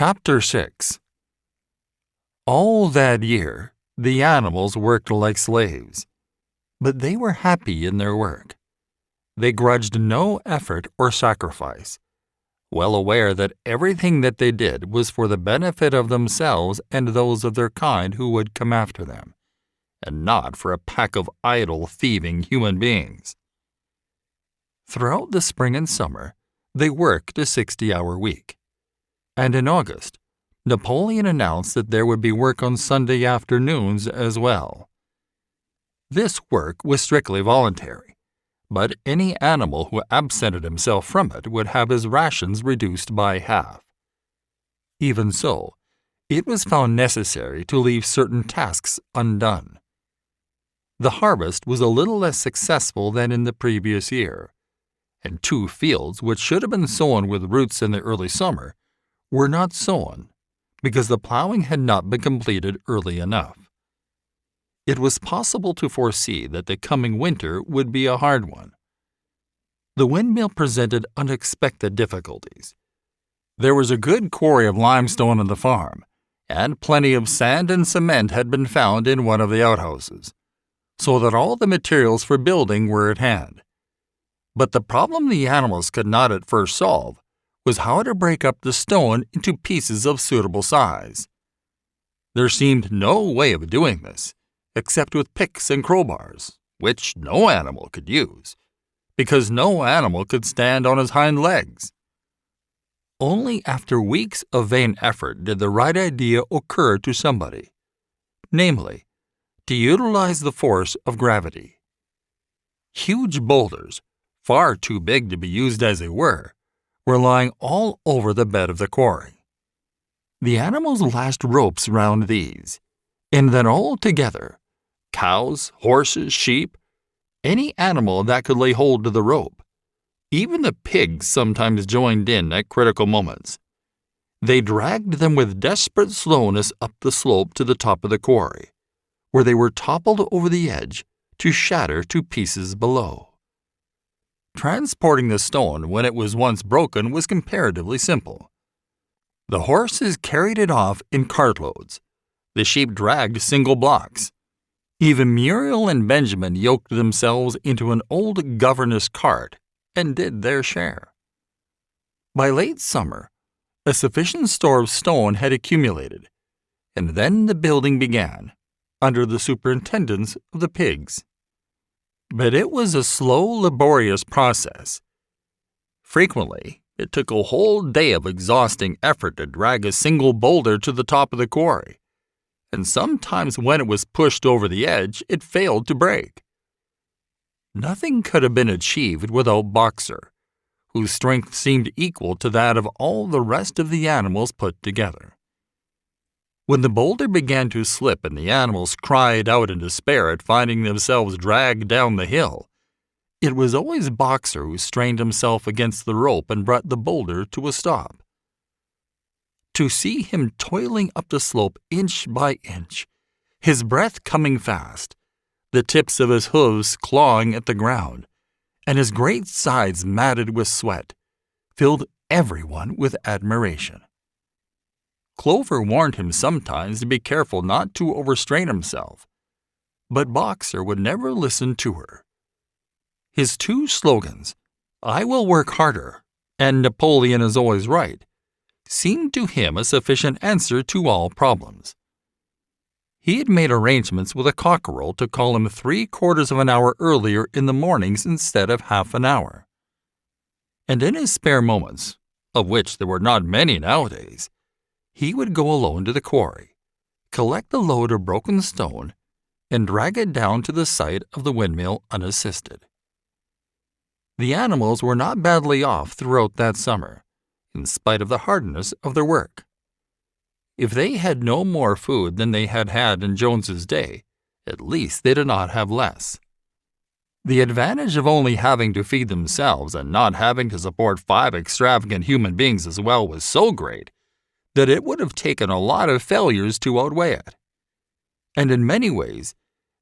Chapter 6. All that year, the animals worked like slaves, but they were happy in their work. They grudged no effort or sacrifice, well aware that everything that they did was for the benefit of themselves and those of their kind who would come after them, and not for a pack of idle, thieving human beings. Throughout the spring and summer, they worked a 60-hour week. And in August, Napoleon announced that there would be work on Sunday afternoons as well. This work was strictly voluntary, but any animal who absented himself from it would have his rations reduced by half. Even so, it was found necessary to leave certain tasks undone. The harvest was a little less successful than in the previous year, and 2 fields which should have been sown with roots in the early summer were not sown because the plowing had not been completed early enough. It was possible to foresee that the coming winter would be a hard one. The windmill presented unexpected difficulties. There was a good quarry of limestone on the farm, and plenty of sand and cement had been found in one of the outhouses, so that all the materials for building were at hand. But the problem the animals could not at first solve was how to break up the stone into pieces of suitable size. There seemed no way of doing this, except with picks and crowbars, which no animal could use, because no animal could stand on his hind legs. Only after weeks of vain effort did the right idea occur to somebody, namely, to utilize the force of gravity. Huge boulders, far too big to be used as they were lying all over the bed of the quarry. The animals lashed ropes round these, and then all together, cows, horses, sheep, any animal that could lay hold of the rope, even the pigs sometimes joined in at critical moments. They dragged them with desperate slowness up the slope to the top of the quarry, where they were toppled over the edge to shatter to pieces below. Transporting the stone when it was once broken was comparatively simple. The horses carried it off in cartloads. The sheep dragged single blocks. Even Muriel and Benjamin yoked themselves into an old governess cart and did their share. By late summer, a sufficient store of stone had accumulated, and then the building began, under the superintendence of the pigs. But it was a slow, laborious process. Frequently, it took a whole day of exhausting effort to drag a single boulder to the top of the quarry, and sometimes when it was pushed over the edge, it failed to break. Nothing could have been achieved without Boxer, whose strength seemed equal to that of all the rest of the animals put together. When the boulder began to slip and the animals cried out in despair at finding themselves dragged down the hill, it was always Boxer who strained himself against the rope and brought the boulder to a stop. To see him toiling up the slope inch by inch, his breath coming fast, the tips of his hooves clawing at the ground, and his great sides matted with sweat, filled everyone with admiration. Clover warned him sometimes to be careful not to overstrain himself, but Boxer would never listen to her. His 2 slogans, "I will work harder" and "Napoleon is always right," seemed to him a sufficient answer to all problems. He had made arrangements with a cockerel to call him 3/4 of an hour earlier in the mornings instead of half an hour. And in his spare moments, of which there were not many nowadays, he would go alone to the quarry, collect a load of broken stone, and drag it down to the site of the windmill unassisted. The animals were not badly off throughout that summer, in spite of the hardness of their work. If they had no more food than they had had in Jones's day, at least they did not have less. The advantage of only having to feed themselves and not having to support 5 extravagant human beings as well was so great that it would have taken a lot of failures to outweigh it. And in many ways,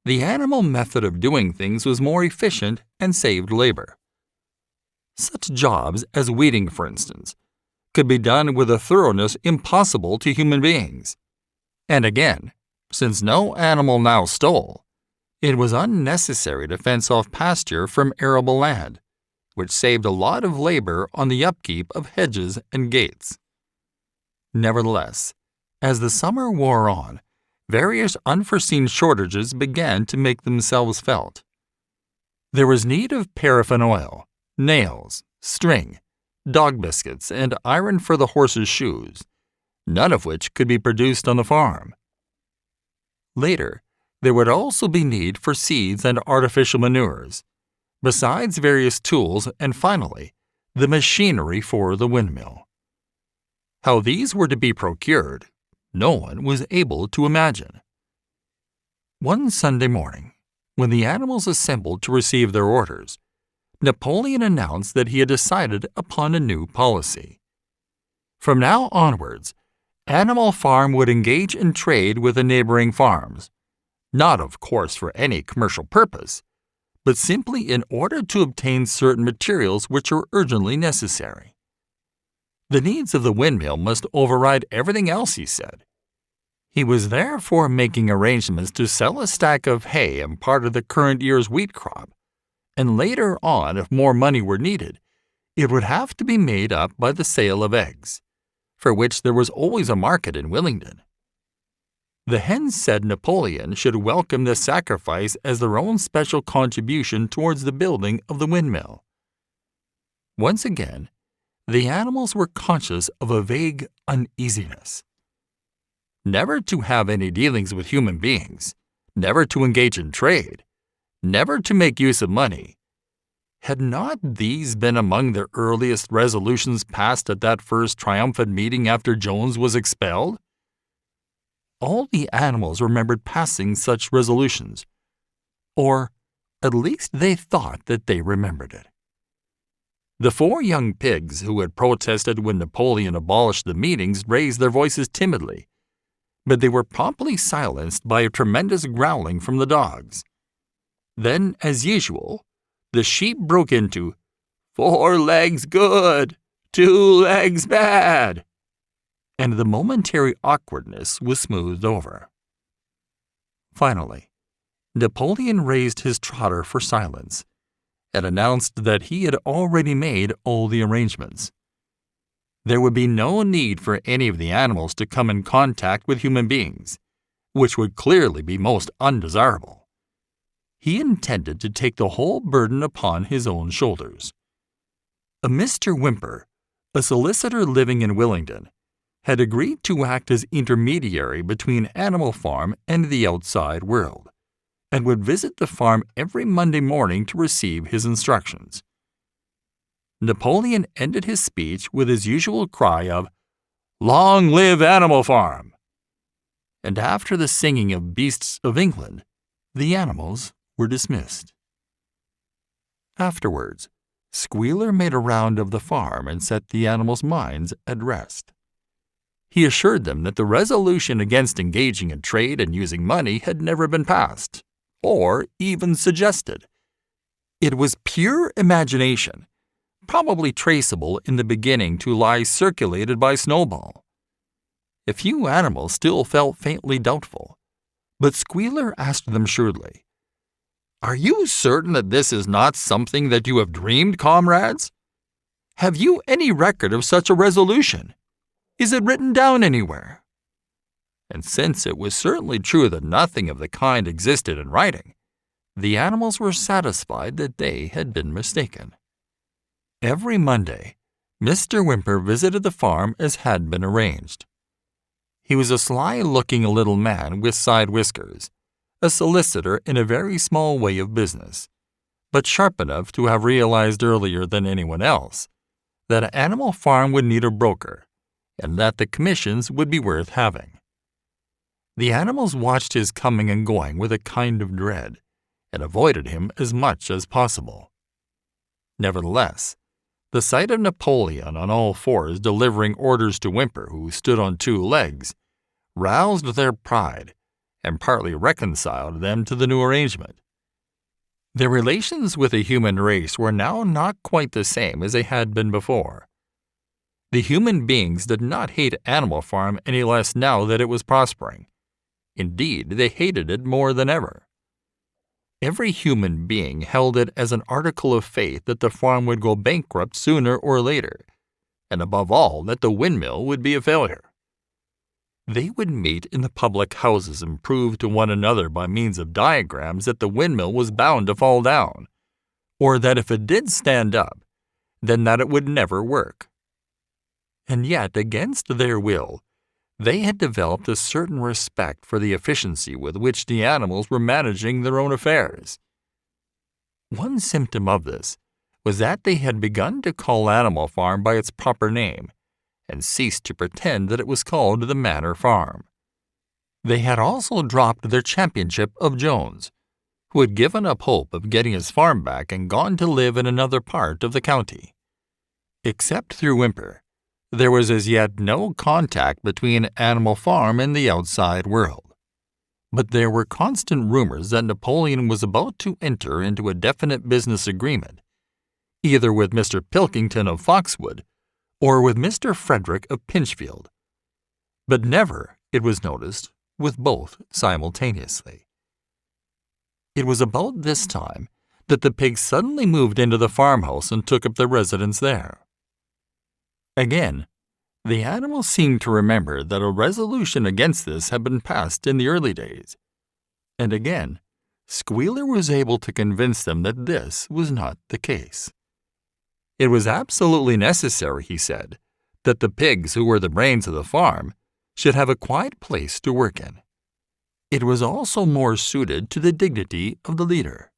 the animal method of doing things was more efficient and saved labor. Such jobs as weeding, for instance, could be done with a thoroughness impossible to human beings. And again, since no animal now stole, it was unnecessary to fence off pasture from arable land, which saved a lot of labor on the upkeep of hedges and gates. Nevertheless, as the summer wore on, various unforeseen shortages began to make themselves felt. There was need of paraffin oil, nails, string, dog biscuits, and iron for the horses' shoes, none of which could be produced on the farm. Later, there would also be need for seeds and artificial manures, besides various tools and finally, the machinery for the windmill. How these were to be procured, no one was able to imagine. One Sunday morning, when the animals assembled to receive their orders, Napoleon announced that he had decided upon a new policy. From now onwards, Animal Farm would engage in trade with the neighboring farms, not of course for any commercial purpose, but simply in order to obtain certain materials which are urgently necessary. The needs of the windmill must override everything else, he said. He was therefore making arrangements to sell a stack of hay and part of the current year's wheat crop, and later on, if more money were needed, it would have to be made up by the sale of eggs, for which there was always a market in Willingdon. The hens said Napoleon should welcome this sacrifice as their own special contribution towards the building of the windmill. Once again, the animals were conscious of a vague uneasiness. Never to have any dealings with human beings, never to engage in trade, never to make use of money. Had not these been among their earliest resolutions passed at that first triumphant meeting after Jones was expelled? All the animals remembered passing such resolutions, or at least they thought that they remembered it. The 4 young pigs who had protested when Napoleon abolished the meetings raised their voices timidly, but they were promptly silenced by a tremendous growling from the dogs. Then, as usual, the sheep broke into 4 legs good, 2 legs bad, and the momentary awkwardness was smoothed over. Finally, Napoleon raised his trotter for silence and announced that he had already made all the arrangements. There would be no need for any of the animals to come in contact with human beings, which would clearly be most undesirable. He intended to take the whole burden upon his own shoulders. A Mr. Whymper, a solicitor living in Willingdon, had agreed to act as intermediary between Animal Farm and the outside world, and would visit the farm every Monday morning to receive his instructions. Napoleon ended his speech with his usual cry of, "Long live Animal Farm!" And after the singing of Beasts of England, the animals were dismissed. Afterwards, Squealer made a round of the farm and set the animals' minds at rest. He assured them that the resolution against engaging in trade and using money had never been passed, or even suggested. It was pure imagination, probably traceable in the beginning to lies circulated by Snowball. A few animals still felt faintly doubtful, but Squealer asked them shrewdly, "Are you certain that this is not something that you have dreamed, comrades? Have you any record of such a resolution? Is it written down anywhere?" And since it was certainly true that nothing of the kind existed in writing, the animals were satisfied that they had been mistaken. Every Monday, Mr. Whymper visited the farm as had been arranged. He was a sly-looking little man with side whiskers, a solicitor in a very small way of business, but sharp enough to have realized earlier than anyone else that Animal Farm would need a broker, and that the commissions would be worth having. The animals watched his coming and going with a kind of dread, and avoided him as much as possible. Nevertheless, the sight of Napoleon on all fours delivering orders to Whymper, who stood on 2 legs, roused their pride and partly reconciled them to the new arrangement. Their relations with the human race were now not quite the same as they had been before. The human beings did not hate Animal Farm any less now that it was prospering. Indeed, they hated it more than ever. Every human being held it as an article of faith that the farm would go bankrupt sooner or later, and above all, that the windmill would be a failure. They would meet in the public houses and prove to one another by means of diagrams that the windmill was bound to fall down, or that if it did stand up, then that it would never work. And yet, against their will, they had developed a certain respect for the efficiency with which the animals were managing their own affairs. One symptom of this was that they had begun to call Animal Farm by its proper name, and ceased to pretend that it was called the Manor Farm. They had also dropped their championship of Jones, who had given up hope of getting his farm back and gone to live in another part of the county. Except through Whymper, there was as yet no contact between Animal Farm and the outside world. But there were constant rumors that Napoleon was about to enter into a definite business agreement, either with Mr. Pilkington of Foxwood or with Mr. Frederick of Pinchfield, but never, it was noticed, with both simultaneously. It was about this time that the pigs suddenly moved into the farmhouse and took up their residence there. Again, the animals seemed to remember that a resolution against this had been passed in the early days, and again, Squealer was able to convince them that this was not the case. It was absolutely necessary, he said, that the pigs who were the brains of the farm should have a quiet place to work in. It was also more suited to the dignity of the leader.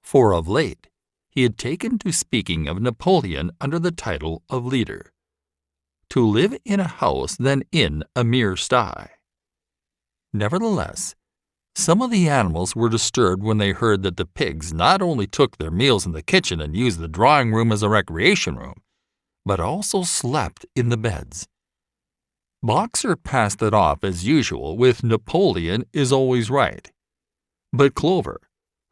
For of late, he had taken to speaking of Napoleon under the title of leader, to live in a house than in a mere sty. Nevertheless, some of the animals were disturbed when they heard that the pigs not only took their meals in the kitchen and used the drawing room as a recreation room, but also slept in the beds. Boxer passed it off as usual with Napoleon is always right. But Clover,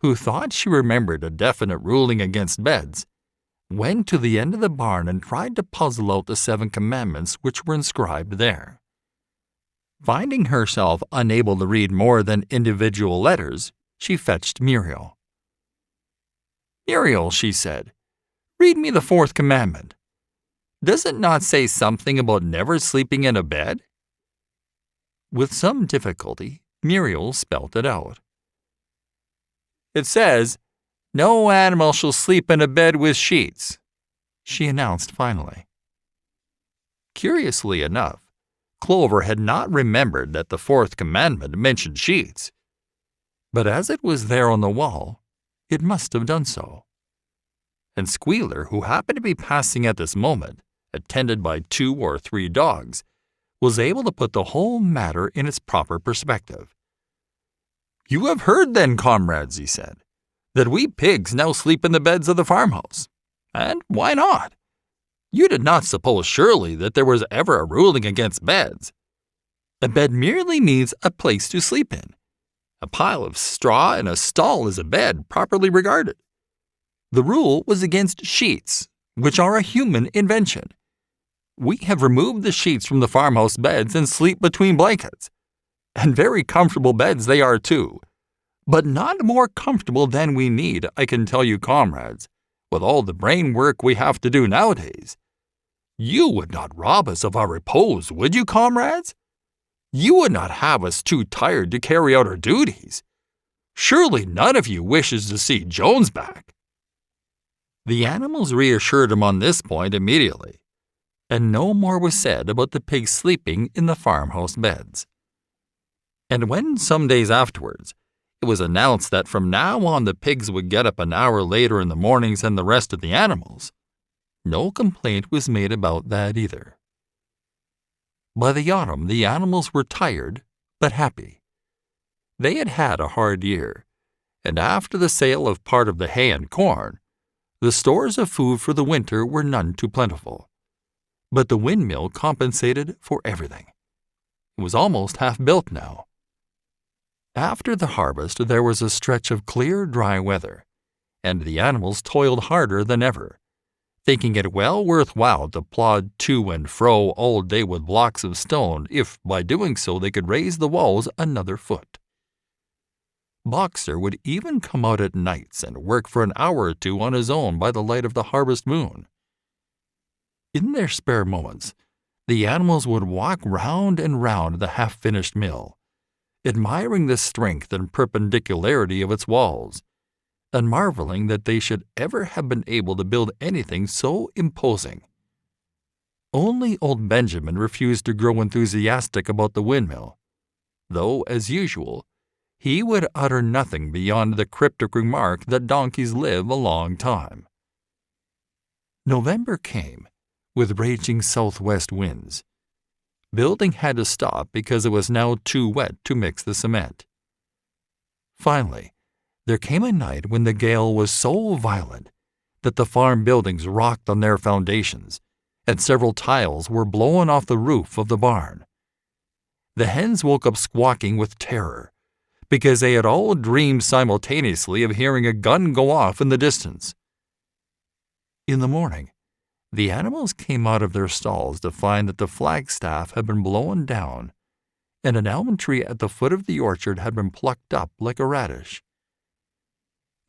who thought she remembered a definite ruling against beds, went to the end of the barn and tried to puzzle out the 7 commandments which were inscribed there. Finding herself unable to read more than individual letters, she fetched Muriel. "Muriel," she said, "read me the 4th commandment. Does it not say something about never sleeping in a bed?" With some difficulty, Muriel spelt it out. "It says, 'No animal shall sleep in a bed with sheets,'" she announced finally. Curiously enough, Clover had not remembered that the 4th commandment mentioned sheets, but as it was there on the wall, it must have done so. And Squealer, who happened to be passing at this moment, attended by 2 or 3 dogs, was able to put the whole matter in its proper perspective. "You have heard then, comrades," he said, "that we pigs now sleep in the beds of the farmhouse. And why not? You did not suppose surely that there was ever a ruling against beds. A bed merely means a place to sleep in. A pile of straw in a stall is a bed, properly regarded. The rule was against sheets, which are a human invention. We have removed the sheets from the farmhouse beds and sleep between blankets. And very comfortable beds they are too. But not more comfortable than we need, I can tell you, comrades, with all the brain work we have to do nowadays. You would not rob us of our repose, would you, comrades? You would not have us too tired to carry out our duties. Surely none of you wishes to see Jones back." The animals reassured him on this point immediately, and no more was said about the pigs sleeping in the farmhouse beds. And when, some days afterwards, it was announced that from now on the pigs would get up an hour later in the mornings than the rest of the animals, no complaint was made about that either. By the autumn, the animals were tired, but happy. They had had a hard year, and after the sale of part of the hay and corn, the stores of food for the winter were none too plentiful. But the windmill compensated for everything. It was almost half built now. After the harvest, there was a stretch of clear, dry weather, and the animals toiled harder than ever. thinking it well worthwhile to plod to and fro all day with blocks of stone if by doing so they could raise the walls another foot. Boxer would even come out at nights and work for an hour or two on his own by the light of the harvest moon. In their spare moments, the animals would walk round and round the half-finished mill, admiring the strength and perpendicularity of its walls, and marveling that they should ever have been able to build anything so imposing. Only old Benjamin refused to grow enthusiastic about the windmill, though, as usual, he would utter nothing beyond the cryptic remark that donkeys live a long time. November came, with raging southwest winds. Building had to stop because it was now too wet to mix the cement. Finally, there came a night when the gale was so violent that the farm buildings rocked on their foundations, and several tiles were blown off the roof of the barn. The hens woke up squawking with terror, because they had all dreamed simultaneously of hearing a gun go off in the distance. In the morning, the animals came out of their stalls to find that the flagstaff had been blown down, and an almond tree at the foot of the orchard had been plucked up like a radish.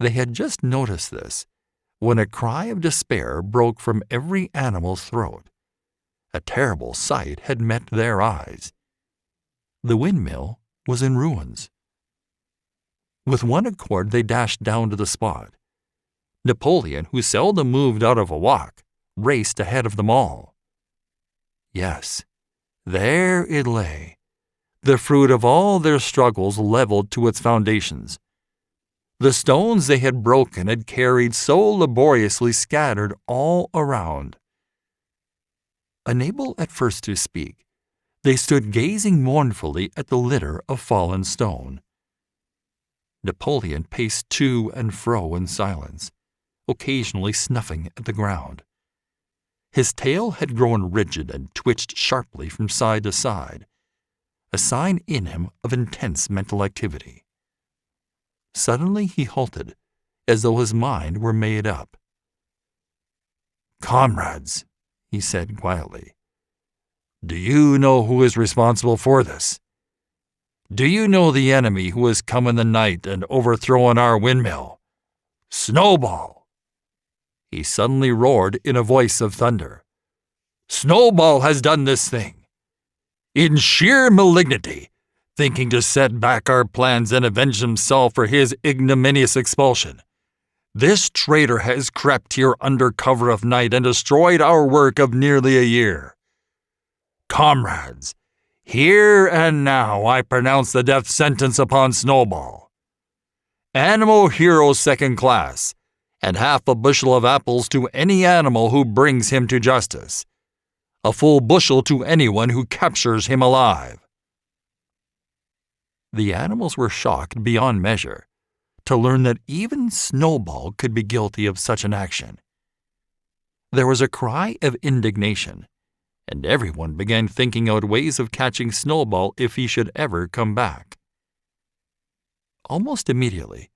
They had just noticed this when a cry of despair broke from every animal's throat. A terrible sight had met their eyes. The windmill was in ruins. With one accord they dashed down to the spot. Napoleon, who seldom moved out of a walk, raced ahead of them all. Yes, there it lay, the fruit of all their struggles leveled to its foundations. The stones they had broken had carried so laboriously scattered all around. Unable at first to speak, they stood gazing mournfully at the litter of fallen stone. Napoleon paced to and fro in silence, occasionally snuffing at the ground. His tail had grown rigid and twitched sharply from side to side, a sign in him of intense mental activity. Suddenly he halted, as though his mind were made up. "Comrades," he said quietly, "do you know who is responsible for this? Do you know the enemy who has come in the night and overthrown our windmill? Snowball!" He suddenly roared in a voice of thunder. "Snowball has done this thing. In sheer malignity, thinking to set back our plans and avenge himself for his ignominious expulsion, this traitor has crept here under cover of night and destroyed our work of nearly a year. Comrades, here and now I pronounce the death sentence upon Snowball. Animal hero second class, and half a bushel of apples to any animal who brings him to justice. A full bushel to anyone who captures him alive." The animals were shocked beyond measure to learn that even Snowball could be guilty of such an action. There was a cry of indignation, and everyone began thinking out ways of catching Snowball if he should ever come back. Almost immediately,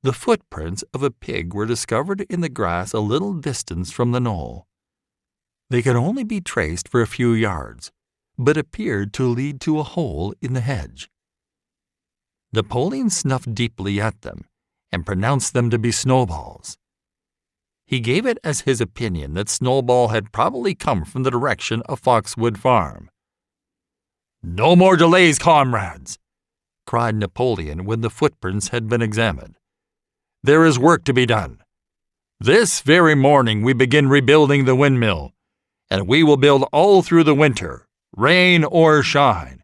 the footprints of a pig were discovered in the grass a little distance from the knoll. They could only be traced for a few yards, but appeared to lead to a hole in the hedge. Napoleon snuffed deeply at them and pronounced them to be Snowball's. He gave it as his opinion that Snowball had probably come from the direction of Foxwood Farm. "No more delays, comrades!" cried Napoleon when the footprints had been examined. "There is work to be done. This very morning we begin rebuilding the windmill, and we will build all through the winter, rain or shine.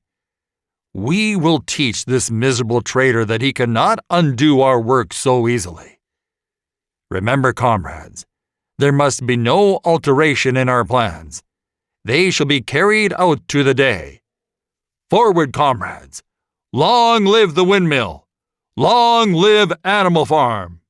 We will teach this miserable traitor that he cannot undo our work so easily. Remember, comrades, there must be no alteration in our plans. They shall be carried out to the day. Forward, comrades! Long live the windmill! Long live Animal Farm!"